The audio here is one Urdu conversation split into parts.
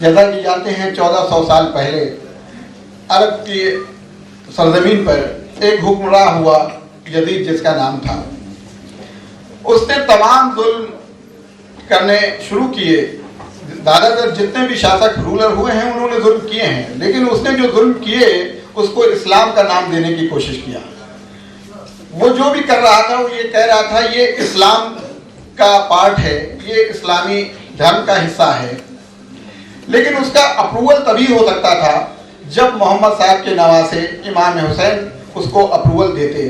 جیسا کہ جانتے ہیں 1400 سال پہلے عرب کی سرزمین پر ایک حکمراں ہوا یزید جس کا نام تھا. اس نے تمام ظلم کرنے شروع کیے. زیادہ تر جتنے بھی شاسک رولر ہوئے ہیں انہوں نے ظلم کیے ہیں، لیکن اس نے جو ظلم کیے اس کو اسلام کا نام دینے کی کوشش کیا. وہ جو بھی کر رہا تھا وہ یہ کہہ رہا تھا یہ اسلام کا پارٹ ہے، یہ اسلامی دھرم کا حصہ ہے. لیکن اس کا اپروول تبھی ہو سکتا تھا جب محمد صاحب کے نواسے امام حسین اس کو اپروول دیتے.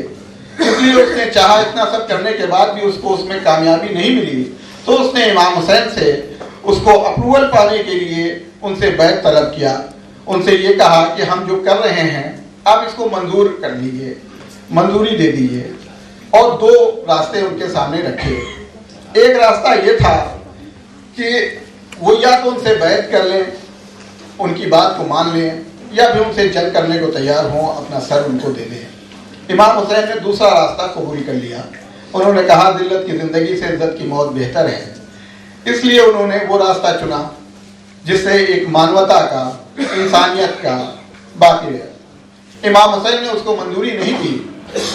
اس لیے اس نے چاہا، اتنا سب کرنے کے بعد بھی اس کو اس میں کامیابی نہیں ملی، تو اس نے امام حسین سے اس کو اپروول پانے کے لیے ان سے بیعت طلب کیا. ان سے یہ کہا کہ ہم جو کر رہے ہیں آپ اس کو منظور کر لیجئے، منظوری دے دیجئے. اور دو راستے ان کے سامنے رکھے. ایک راستہ یہ تھا کہ وہ یا تو ان سے بیعت کر لیں، ان کی بات کو مان لیں، یا پھر ان سے جنگ کرنے کو تیار ہوں، اپنا سر ان کو دے دیں. امام حسین نے دوسرا راستہ قبول کر لیا. انہوں نے کہا ذلت کی زندگی سے عزت کی موت بہتر ہے. اس لیے انہوں نے وہ راستہ چنا جس سے ایک مانوتا کا، انسانیت کا باقی رہا. امام حسین نے اس کو منظوری نہیں دی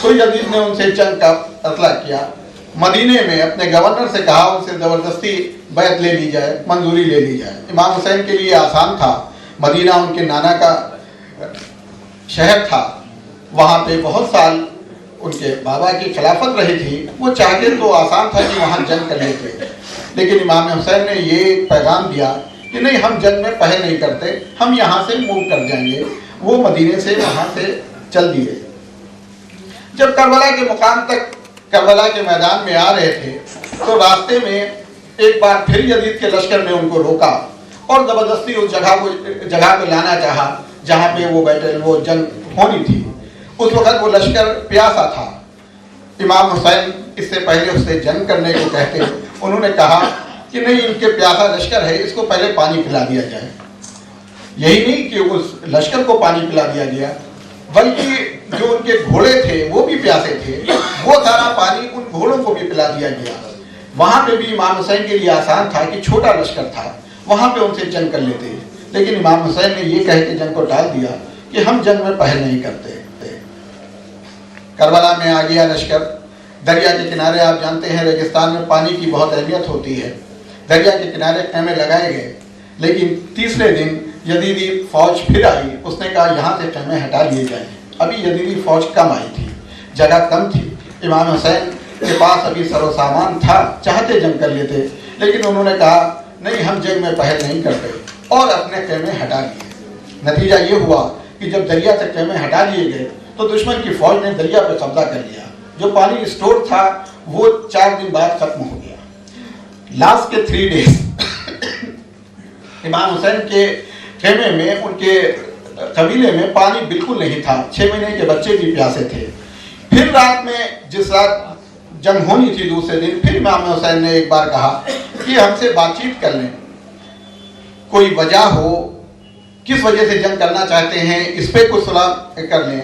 تو یزید نے ان سے جنگ کا فیصلہ کیا. مدینے میں اپنے گورنر سے کہا ان سے زبردستی بیعت لے لی جائے، منظوری لے لی جائے. امام حسین کے لیے آسان تھا، مدینہ ان کے نانا کا شہر تھا، وہاں پہ بہت سال ان کے بابا کی خلافت رہی تھی. وہ چاہتے تو آسان تھا کہ وہاں جنگ کر لیتے، لیکن امام حسین نے یہ پیغام دیا کہ نہیں، ہم جنگ میں پہل نہیں کرتے، ہم یہاں سے موو کر جائیں گے. وہ مدینے سے وہاں سے چل دیے. جب کربلا کے مقام تک، کربلا کے میدان میں آ رہے تھے تو راستے میں ایک بار پھر یزید کے لشکر نے ان کو روکا اور زبردستی اس جگہ پہ لانا چاہا جہاں پہ وہ جنگ ہونی تھی. اس وقت وہ لشکر پیاسا تھا. امام حسین اس سے پہلے اس سے جنگ کرنے کو کہتے. انہوں نے کہا کہ نہیں، ان کے پیاسا لشکر ہے، اس کو پہلے پانی پلا دیا جائے. یہی نہیں کہ اس لشکر کو پانی پلا دیا گیا، بلکہ جو ان کے گھوڑے تھے وہ بھی پیاسے تھے، وہ سارا پانی ان گھوڑوں کو بھی پلا دیا گیا. وہاں پہ بھی امام حسین کے لیے آسان تھا کہ چھوٹا لشکر تھا، وہاں پہ ان سے جنگ کر لیتے. لیکن امام حسین نے یہ کہہ کے جنگ کو ٹال دیا کہ ہم جنگ میں پہل نہیں کرتے. کربلا میں آ گیا لشکر. دریا کے کنارے آپ جانتے ہیں ریگستان میں پانی کی بہت اہمیت ہوتی ہے. دریا کے کنارے خیمے لگائے گئے. لیکن تیسرے دن یزیدی فوج پھر آئی. اس نے کہا یہاں سے خیمے ہٹا لیے جائیں. ابھی یزیدی فوج کم آئی تھی، جگہ کم تھی. امام حسین کے پاس ابھی سر و سامان تھا، چاہتے جنگ کر لیتے، لیکن انہوں نے کہا نہیں، ہم جنگ میں پہل نہیں کرتے، اور اپنے خیمے ہٹا لیے. نتیجہ یہ ہوا کہ جب دریا سے خیمے ہٹا لیے گئے تو دشمن کی فوج نے دریا پہ قبضہ کر لیا. جو پانی اسٹور تھا وہ 4 دن بعد ختم ہو گیا. لاسٹ کے 3 ڈیز امام حسین کے خیمے میں، ان کے قبیلے میں پانی بالکل نہیں تھا. 6 مہینے کے بچے بھی پیاسے تھے. پھر رات میں، جس رات جنگ ہونی تھی دوسرے دن، پھر امام حسین نے ایک بار کہا کہ ہم سے بات چیت کر لیں، کوئی وجہ ہو، کس وجہ سے جنگ کرنا چاہتے ہیں، اس پہ کچھ صلاح کر لیں.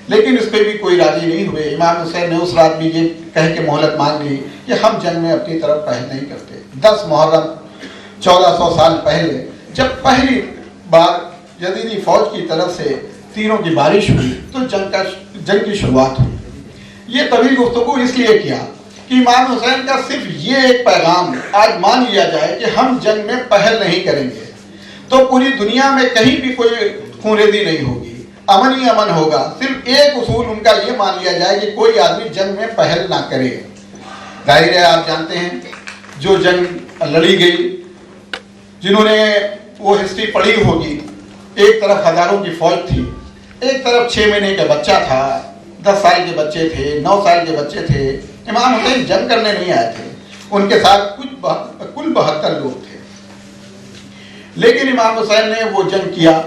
لیکن اس پہ بھی کوئی راضی نہیں ہوئے. امام حسین نے اس رات بھی یہ کہہ کے مہلت مانگ لی کہ ہم جنگ میں اپنی طرف پہل نہیں کرتے. 10 محرم 1400 سال پہلے جب پہلی بار یزیدی فوج کی طرف سے تیروں کی بارش ہوئی تو جنگ کی شروعات ہوئی. یہ طویل گفتگو اس لیے کیا کہ امام حسین کا صرف یہ ایک پیغام آج مان لیا جائے کہ ہم جنگ میں پہل نہیں کریں گے تو پوری دنیا میں کہیں بھی کوئی خونریزی نہیں ہوگی، امن ہی امن ہوگا. صرف ایک اصول ان کا یہ مان لیا جائے کہ کوئی آدمی جنگ میں پہل نہ کرے. ظاہر ہے آپ جانتے ہیں جو جنگ لڑی گئی، جنہوں نے وہ ہسٹری پڑھی ہوگی، ایک طرف ہزاروں کی فوج تھی، ایک طرف 6 مہینے کا بچہ تھا، 10 سال کے بچے تھے، 9 سال کے بچے تھے. امام حسین جنگ کرنے نہیں آئے تھے، ان کے ساتھ کل 72 لوگ تھے. لیکن امام حسین نے وہ جنگ کیا،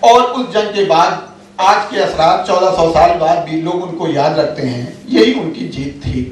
اور اس جنگ کے بعد آج کے اثرات 1400 سال بعد بھی لوگ ان کو یاد رکھتے ہیں. یہی ان کی جیت تھی.